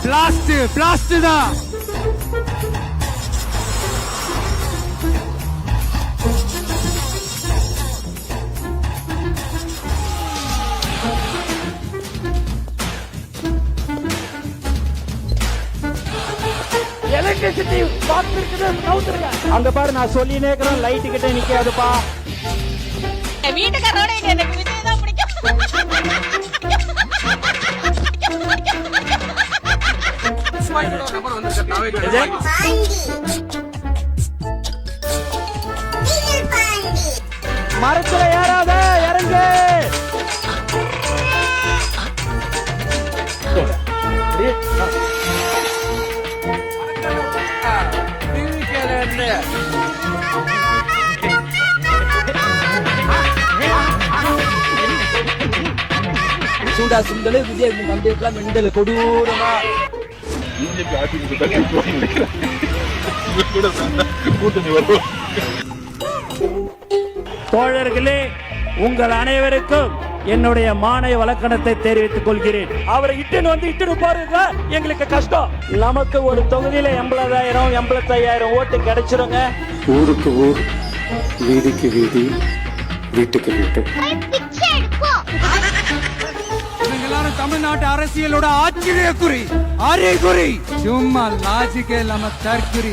Blast தான். Electricity box இருக்குது, நவுத்துருங்க. அங்க பாரு, நான் சொல்லி நேக்கிறேன், லைட் கிட்ட நிக்காதுப்பா. வீட்டுக்காரோட எனக்கு விஜய் தான் பிடிக்கும். மரத்துல ஏறாத, இறங்கு. சூடா சுண்டலு விஜய் நம்பிக்கலாம் மெண்டல் கொடூரமா. தோழர்களே, உங்கள் அனைவருக்கும் என்னுடைய மானை வழக்கணத்தை தெரிவித்துக் கொள்கிறேன். அவரை இட்டுன்னு பாருங்க, எங்களுக்கு கஷ்டம். நமக்கு ஒரு தொகுதியில 80,000 85,000 ஓட்டு கிடைச்சிருங்க. ஊருக்கு ஊர், வீதிக்கு வீதி, வீட்டுக்கு வீட்டு. எல்லாரும் தமிழ்நாட்டு அரசியலோட ஆச்சரிய குறி, அறிகுறி. சும்மா லாஜிக்கே இல்லாம தற்குறி.